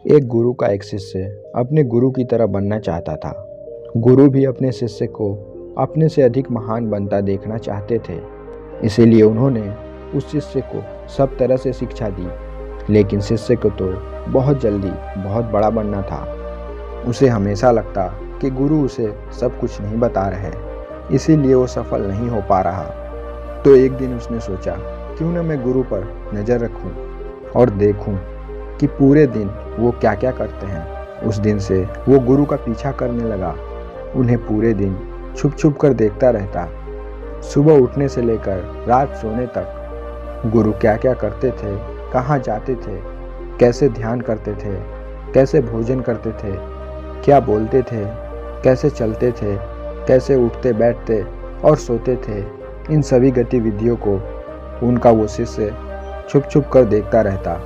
एक गुरु का एक शिष्य अपने गुरु की तरह बनना चाहता था। गुरु भी अपने शिष्य को अपने से अधिक महान बनता देखना चाहते थे। इसीलिए उन्होंने उस शिष्य को सब तरह से शिक्षा दी। लेकिन शिष्य को तो बहुत जल्दी बहुत बड़ा बनना था। उसे हमेशा लगता कि गुरु उसे सब कुछ नहीं बता रहे, इसीलिए वो सफल नहीं हो पा रहा। तो एक दिन उसने सोचा, क्यों न मैं गुरु पर नज़र रखूं और देखूं कि पूरे दिन वो क्या क्या करते हैं। उस दिन से वो गुरु का पीछा करने लगा। उन्हें पूरे दिन छुप छुप कर देखता रहता। सुबह उठने से लेकर रात सोने तक गुरु क्या क्या करते थे, कहाँ जाते थे, कैसे ध्यान करते थे, कैसे भोजन करते थे, क्या बोलते थे, कैसे चलते थे, कैसे उठते बैठते और सोते थे। इन सभी गतिविधियों को उनका वो शिष्य छुप छुप कर देखता रहता।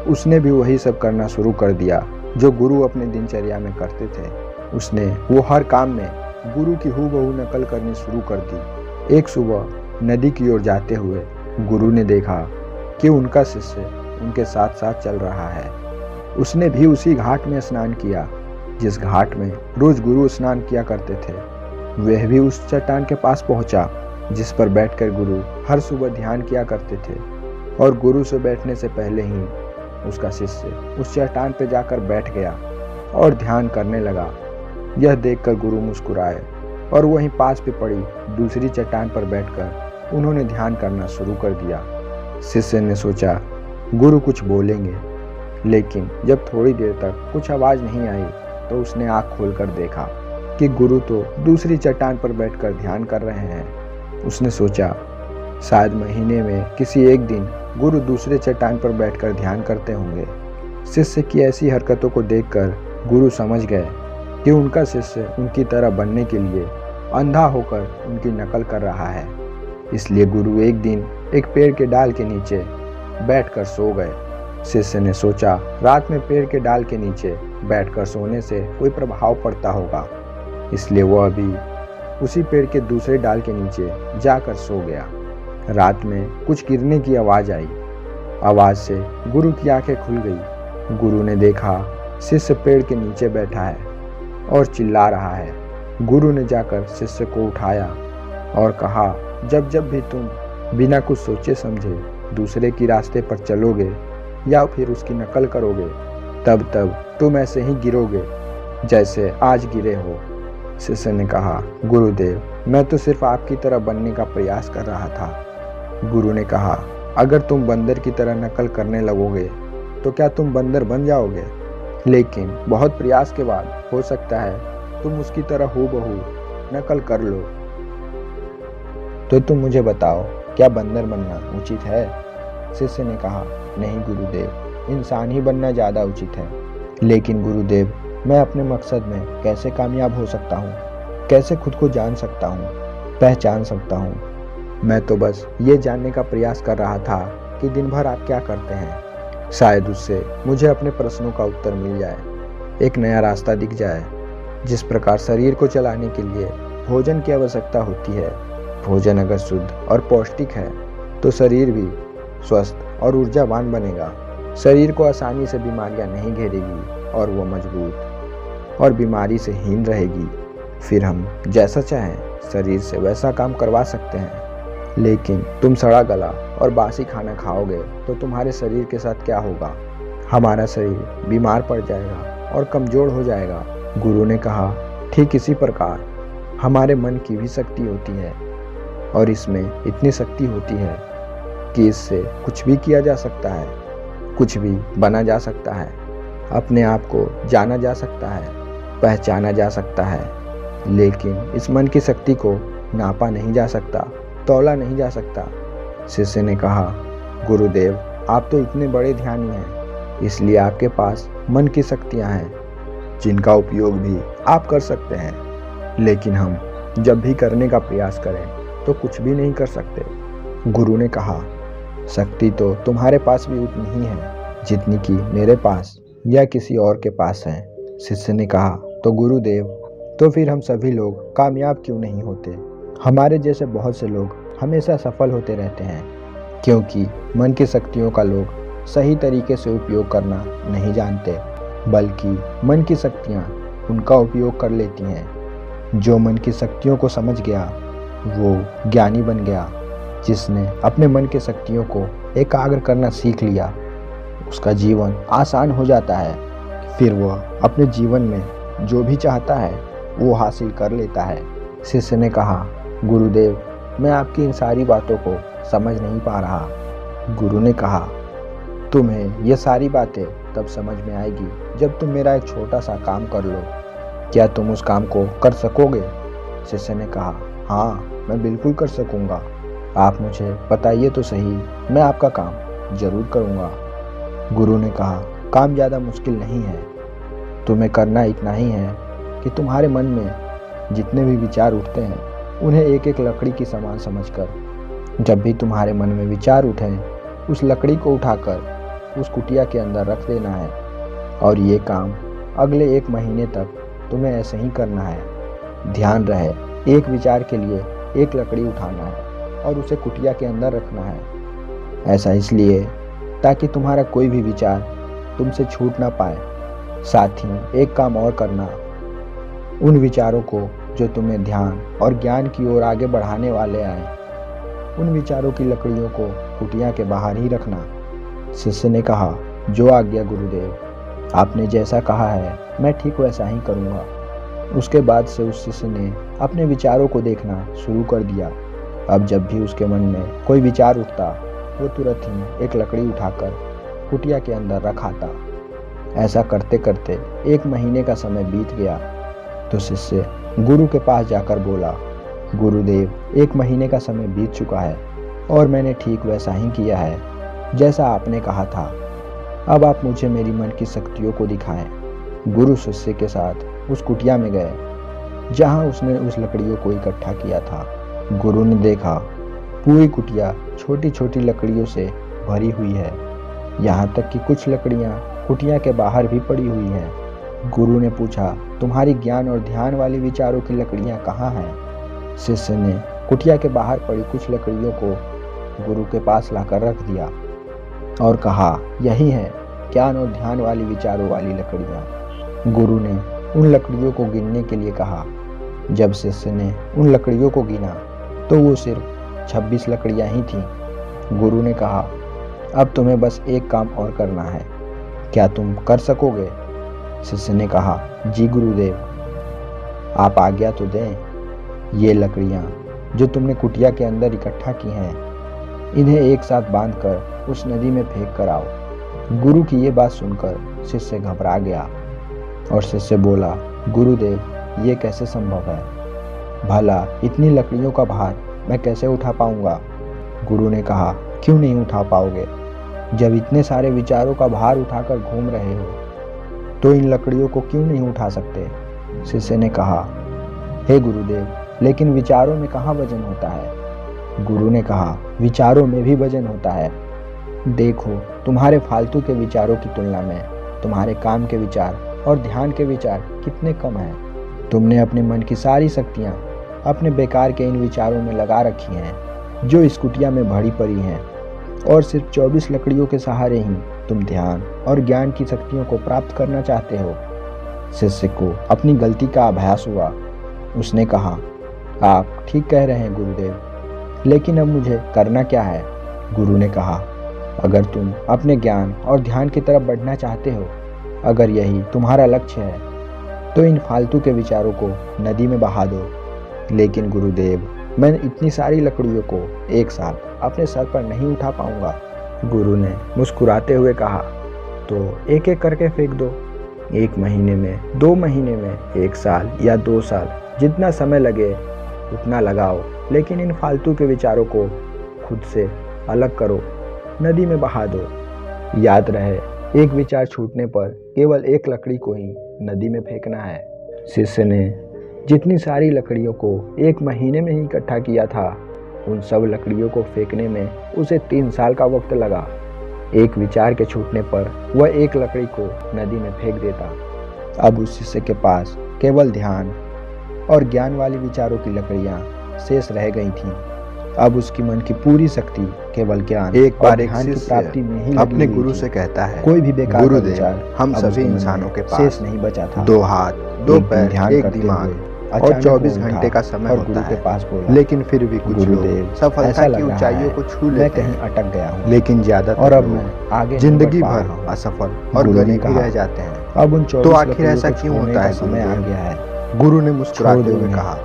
उसने भी वही सब करना शुरू कर दिया जो गुरु अपने दिनचर्या में करते थे। उसने वो हर काम में गुरु की हूबहू नकल करनी शुरू कर दी। एक सुबह नदी की ओर जाते हुए गुरु ने देखा कि उनका शिष्य उनके साथ साथ चल रहा है। उसने भी उसी घाट में स्नान किया जिस घाट में रोज गुरु स्नान किया करते थे। वह भी उस चट्टान के पास पहुंचा जिस पर बैठकर गुरु हर सुबह ध्यान किया करते थे। और गुरु से बैठने से पहले ही उसका शिष्य उस चट्टान पर जाकर बैठ गया और ध्यान करने लगा। यह देखकर गुरु मुस्कुराए और वहीं पास पे पड़ी दूसरी चट्टान पर बैठकर उन्होंने ध्यान करना शुरू कर दिया। शिष्य ने सोचा गुरु कुछ बोलेंगे, लेकिन जब थोड़ी देर तक कुछ आवाज़ नहीं आई तो उसने आँख खोलकर देखा कि गुरु तो दूसरी चट्टान पर बैठकर ध्यान कर रहे हैं। उसने सोचा शायद महीने में किसी एक दिन गुरु दूसरे चट्टान पर बैठकर ध्यान करते होंगे। शिष्य की ऐसी हरकतों को देखकर गुरु समझ गए कि उनका शिष्य उनकी तरह बनने के लिए अंधा होकर उनकी नकल कर रहा है। इसलिए गुरु एक दिन एक पेड़ के डाल के नीचे बैठकर सो गए। शिष्य ने सोचा रात में पेड़ के डाल के नीचे बैठकर सोने से कोई प्रभाव पड़ता होगा, इसलिए वह अभी उसी पेड़ के दूसरे डाल के नीचे जाकर सो गया। रात में कुछ गिरने की आवाज़ आई। आवाज़ से गुरु की आंखें खुल गई। गुरु ने देखा शिष्य पेड़ के नीचे बैठा है और चिल्ला रहा है। गुरु ने जाकर शिष्य को उठाया और कहा, जब जब भी तुम बिना कुछ सोचे समझे दूसरे की रास्ते पर चलोगे या फिर उसकी नकल करोगे, तब तब तुम ऐसे ही गिरोगे जैसे आज गिरे हो। शिष्य ने कहा, गुरुदेव मैं तो सिर्फ आपकी तरह बनने का प्रयास कर रहा था। गुरु ने कहा, अगर तुम बंदर की तरह नकल करने लगोगे तो क्या तुम बंदर बन जाओगे? लेकिन बहुत प्रयास के बाद हो सकता है तुम उसकी तरह हूबहू नकल कर लो। तो तुम मुझे बताओ, क्या बंदर बनना उचित है? शिष्य ने कहा, नहीं गुरुदेव, इंसान ही बनना ज़्यादा उचित है। लेकिन गुरुदेव मैं अपने मकसद में कैसे कामयाब हो सकता हूँ? कैसे खुद को जान सकता हूँ, पहचान सकता हूँ? मैं तो बस ये जानने का प्रयास कर रहा था कि दिन भर आप क्या करते हैं। शायद उससे मुझे अपने प्रश्नों का उत्तर मिल जाए, एक नया रास्ता दिख जाए। जिस प्रकार शरीर को चलाने के लिए भोजन की आवश्यकता होती है, भोजन अगर शुद्ध और पौष्टिक है तो शरीर भी स्वस्थ और ऊर्जावान बनेगा। शरीर को आसानी से बीमारियां नहीं घेरेगी और वो मजबूत और बीमारी से हीन रहेगी। फिर हम जैसा चाहें शरीर से वैसा काम करवा सकते हैं। लेकिन तुम सड़ा गला और बासी खाना खाओगे तो तुम्हारे शरीर के साथ क्या होगा? हमारा शरीर बीमार पड़ जाएगा और कमज़ोर हो जाएगा। गुरु ने कहा, ठीक इसी प्रकार हमारे मन की भी शक्ति होती है और इसमें इतनी शक्ति होती है कि इससे कुछ भी किया जा सकता है, कुछ भी बना जा सकता है, अपने आप को जाना जा सकता है, पहचाना जा सकता है। लेकिन इस मन की शक्ति को नापा नहीं जा सकता, तौला नहीं जा सकता। शिष्य ने कहा, गुरुदेव आप तो इतने बड़े ध्यानी हैं, इसलिए आपके पास मन की शक्तियाँ हैं जिनका उपयोग भी आप कर सकते हैं। लेकिन हम जब भी करने का प्रयास करें तो कुछ भी नहीं कर सकते। गुरु ने कहा, शक्ति तो तुम्हारे पास भी उतनी ही है जितनी कि मेरे पास या किसी और के पास है। शिष्य ने कहा, तो गुरुदेव तो फिर हम सभी लोग कामयाब क्यों नहीं होते? हमारे जैसे बहुत से लोग हमेशा सफल होते रहते हैं, क्योंकि मन की शक्तियों का लोग सही तरीके से उपयोग करना नहीं जानते। बल्कि मन की शक्तियाँ उनका उपयोग कर लेती हैं। जो मन की शक्तियों को समझ गया वो ज्ञानी बन गया। जिसने अपने मन की शक्तियों को एकाग्र करना सीख लिया उसका जीवन आसान हो जाता है। फिर वह अपने जीवन में जो भी चाहता है वो हासिल कर लेता है। शिष्य ने कहा, गुरुदेव, मैं आपकी इन सारी बातों को समझ नहीं पा रहा। गुरु ने कहा, तुम्हें ये सारी बातें तब समझ में आएगी जब तुम मेरा एक छोटा सा काम कर लो। क्या तुम उस काम को कर सकोगे? शिष्य ने कहा, हाँ, मैं बिल्कुल कर सकूंगा। आप मुझे बताइए तो सही, मैं आपका काम जरूर करूंगा। गुरु ने कहा, काम ज़्यादा मुश्किल नहीं है। तुम्हें करना इतना ही है कि तुम्हारे मन में जितने भी विचार उठते हैं उन्हें एक एक लकड़ी की समान समझकर जब भी तुम्हारे मन में विचार उठें उस लकड़ी को उठाकर उस कुटिया के अंदर रख देना है। और ये काम अगले 1 महीने तक तुम्हें ऐसे ही करना है। ध्यान रहे, एक विचार के लिए एक लकड़ी उठाना है और उसे कुटिया के अंदर रखना है। ऐसा इसलिए ताकि तुम्हारा कोई भी विचार तुमसे छूट ना पाए। साथ ही एक काम और करना, उन विचारों को जो तुम्हें ध्यान और ज्ञान की ओर आगे बढ़ाने वाले आए, उन विचारों की लकड़ियों को कुटिया के बाहर ही रखना। शिष्य ने कहा, जो आज्ञा गुरुदेव, आपने जैसा कहा है मैं ठीक वैसा ही करूँगा। उसके बाद से उस शिष्य ने अपने विचारों को देखना शुरू कर दिया। अब जब भी उसके मन में कोई विचार उठता वो तुरंत ही एक लकड़ी उठाकर कुटिया के अंदर रख आता। ऐसा करते करते 1 महीने का समय बीत गया तो शिष्य गुरु के पास जाकर बोला, गुरुदेव, 1 महीने का समय बीत चुका है और मैंने ठीक वैसा ही किया है जैसा आपने कहा था। अब आप मुझे मेरी मन की शक्तियों को दिखाएं। गुरु शिष्य के साथ उस कुटिया में गए जहां उसने उस लकड़ियों को इकट्ठा किया था। गुरु ने देखा पूरी कुटिया छोटी छोटी लकड़ियों से भरी हुई है। यहाँ तक कि कुछ लकड़ियाँ कुटिया के बाहर भी पड़ी हुई हैं। गुरु ने पूछा, तुम्हारी ज्ञान और ध्यान वाली विचारों की लकड़ियाँ कहाँ हैं? शिष्य ने कुटिया के बाहर पड़ी कुछ लकड़ियों को गुरु के पास लाकर रख दिया और कहा, यही है ज्ञान और ध्यान वाली विचारों वाली लकड़ियाँ। गुरु ने उन लकड़ियों को गिनने के लिए कहा। जब शिष्य ने उन लकड़ियों को गिना तो वो सिर्फ 26 लकड़ियाँ ही थीं। गुरु ने कहा, अब तुम्हें बस एक काम और करना है, क्या तुम कर सकोगे? शिष्य ने कहा, जी गुरुदेव, आप आज्ञा तो दें। ये लकड़ियाँ जो तुमने कुटिया के अंदर इकट्ठा की हैं, इन्हें एक साथ बांधकर उस नदी में फेंक कर आओ। गुरु की ये बात सुनकर शिष्य घबरा गया और शिष्य बोला, गुरुदेव, ये कैसे संभव है? भला इतनी लकड़ियों का भार मैं कैसे उठा पाऊंगा? गुरु ने कहा, क्यों नहीं उठा पाओगे? जब इतने सारे विचारों का भार उठाकर घूम रहे हो तो इन लकड़ियों को क्यों नहीं उठा सकते? शिष्य ने कहा, हे गुरुदेव, लेकिन विचारों में कहाँ वजन होता है? गुरु ने कहा, विचारों में भी वजन होता है। देखो, तुम्हारे फालतू के विचारों की तुलना में तुम्हारे काम के विचार और ध्यान के विचार कितने कम हैं। तुमने अपने मन की सारी शक्तियाँ अपने बेकार के इन विचारों में लगा रखी हैं जो इस कुटिया में भरी पड़ी हैं, और सिर्फ 24 लकड़ियों के सहारे ही तुम ध्यान और ज्ञान की शक्तियों को प्राप्त करना चाहते हो। शिष्य को अपनी गलती का आभास हुआ। उसने कहा, आप ठीक कह रहे हैं गुरुदेव, लेकिन अब मुझे करना क्या है? गुरु ने कहा, अगर तुम अपने ज्ञान और ध्यान की तरफ बढ़ना चाहते हो, अगर यही तुम्हारा लक्ष्य है, तो इन फालतू के विचारों को नदी में बहा दो। लेकिन गुरुदेव, मैं इतनी सारी लकड़ियों को एक साथ अपने सर पर नहीं उठा पाऊंगा। गुरु ने मुस्कुराते हुए कहा, तो एक एक करके फेंक दो। 1 महीने में, 2 महीने में, 1 साल या 2 साल, जितना समय लगे उतना लगाओ, लेकिन इन फालतू के विचारों को खुद से अलग करो, नदी में बहा दो। याद रहे, एक विचार छूटने पर केवल एक लकड़ी को ही नदी में फेंकना है। शिष्य ने जितनी सारी लकड़ियों को 1 महीने में ही इकट्ठा किया था, उन सब लकड़ियों को फेंकने में उसे 3 साल का वक्त लगा। एक विचार के छूटने पर वह एक लकड़ी को नदी में फेंक देता। अब उस शिष्य के पास केवल ध्यान और ज्ञान वाली विचारों की लकड़ियां शेष रह गई थीं। अब उसकी मन की पूरी शक्ति केवल ज्ञान एक बार एक ध्यान की शिष्य प्राप्ति में ही अपने लगी गुरु हुई से थी। कहता है, कोई भी बेकार का गुरुदेव, विचार हम अब सभी उसके मन में इंसानों के शेष पास नहीं बचा था। 2 हाथ, 2 एक दिन पैर, ध्यान 1 करते दिमाग हुए और अचानक 24 वो घंटे उठा का समय और होता गुरु के है। पास बोला, लेकिन फिर भी कुछ लोग गुरुदेव, ऐसा सफलता लग की रहा ऊंचाइयों है को छू मैं लेते कहीं हैं, अटक गया हूँ लेकिन ज्यादातर और अब लोग मैं आगे नहीं जिंदगी बढ़ पा भर रहा हूँ। असफल और गुरु ने गरीब ही कहा, रह जाते हैं। अब उन 24 तो आखिर लकड़ियों ऐसा को क्यों छोड़ने होता का है समय आ गुरुदेव? गया है। गुरु ने छोड़ मुस्कुराते दो हुए उन्हें। कहा,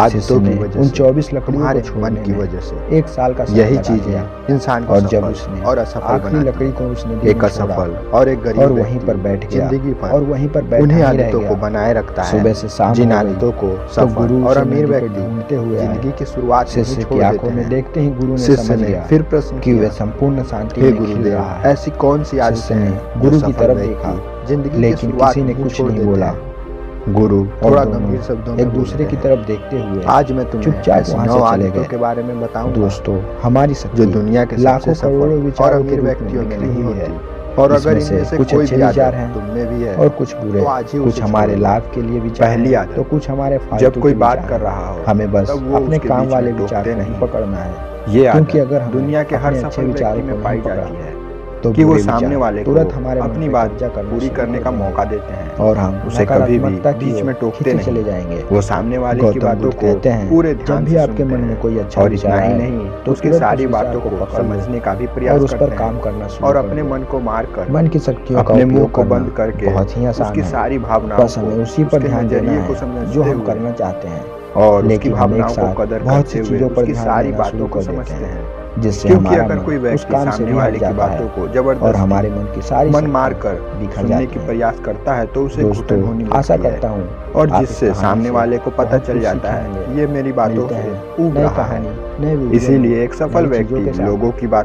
शिष्य आदतों की ने वजह उन से, 24 लकड़ियों को तुम्हारे छोड़ने मन की में वजह से 1 साल का समय यही लगा दिया। चीजें इंसान को और जब सफल उसने और असफल आखिरी बनाती लकड़ी हैं। को उस नदी एक में छोड़ा असफल और एक गरीब और वहीं व्यक्ति पर बैठ गया जिंदगी भर और वहीं पर बैठा उन्हीं ही रह आदतों को गया। बनाए रखता है सुबह से शाम जिन हो गई आदतों को तो सफल गुरु और उसे अमीर नदी पर व्यक्ति ढूंढते हुए आए। जिंदगी की शुरुआत में ही शिष्य छोड़ की देते आंखों में हैं। देखते ही गुरु ने शिष्य समझ ने गया फिर प्रश्न कि वे किया, संपूर्ण शांति हे में खिल गुरुदेव, रहा है। ऐसी कौन सी आदतें शिष्य ने हैं गुरु जो की सफल तरफ व्यक्ति देखा, जिंदगी की लेकिन शुरुआत किसी ने में ही कुछ छोड़ नहीं देते बोला। हैं। गुरु और थोड़ा दोनों गंभीर शब्दों में एक दूसरे की बोलते हैं, तरफ देखते हुए आज मैं तुम्हें चुपचाप ऐसी वहां 9 से चले आदतों गए। के बारे में बताऊंगा दोस्तों, हमारी जो शक्ति दुनिया के लाखों सबसे करोड़ों सफल और विचारों के अमीर रूप में व्यक्तियों में बिखरी नहीं हुई है। होती। और इसमें अगर से इनमें से कुछ कोई अच्छे भी विचार आदत हैं तुम में भी है और कुछ बुरे, तो आज ही कुछ उसे हमारे छोड़ दो। लाभ के लिए विचार पहली हैं, आदत, तो कुछ हमारे फालतू जब कोई के बात विचार कर हैं। रहा हो हमें बस तब वो अपने उसके काम बीच वाले में विचार टोकते को ही नहीं। पकड़ना है, ये क्योंकि आदत अगर हमने दुनिया के हर अपने अच्छे सफल विचारों व्यक्ति को में पाई नहीं पकड़ा जाती है तो कि वो बुरे सामने विचार वाले तुरंत को हमारे मन अपनी पे बात कब्जा करना पूरी शुरू करने कर का देंगे मौका देते हैं और हम उसे कभी भी नकारात्मकता की बीच ओर में टोकते खींचे नहीं। चले जाएंगे। वो सामने वाले की गौतम बातों बुद्ध को कहते हैं, पूरे जब ध्यान भी से आपके सुनते मन में हैं कोई अच्छा और विचार इतना ही आए नहीं तो उसकी तुरंत सारी उस विचार बातों को पकड़ लो समझने का भी और प्रयास उस पर करते काम हैं करना शुरू और कर अपने दो। मन को मार कर मन की शक्तियों का अपने मुंह उपयोग को करना बंद करके बहुत ही आसान उसकी है। सारी भावनाओं बस हमें को उसी पर उसके ध्यान देना नजरिए को है समझते जो हम हुए करना चाहते हैं और उसकी लेकिन हम एक भावनाओं को साथ कदर बहुत करते सी हुए चीजों पर उसकी ध्यान सारी देना बातों शुरू को कर देते समझते हैं हैं। जिससे क्योंकि हमारा अगर कोई मन उस व्यक्ति काम से सामने भी हट वाले की जाता बातों है को और जबरदस्ती हमारे मन की सारी मन शक्ति मार कर बिखर सुनने जाती की है। प्रयास करता है तो उसे दोस्तों, घुटन होनी आशा लगती है करता हूँ और आप इस जिससे कहानी सामने से वाले को पता बहुत चल कुछ जाता सीखे होंगे। है ये मेरी बातों मिलते से हैं ऊब नई रहा है। कहानी, नए वीडियो में, इसीलिए एक सफल नई चीजों व्यक्ति के साथ। लोगों की बात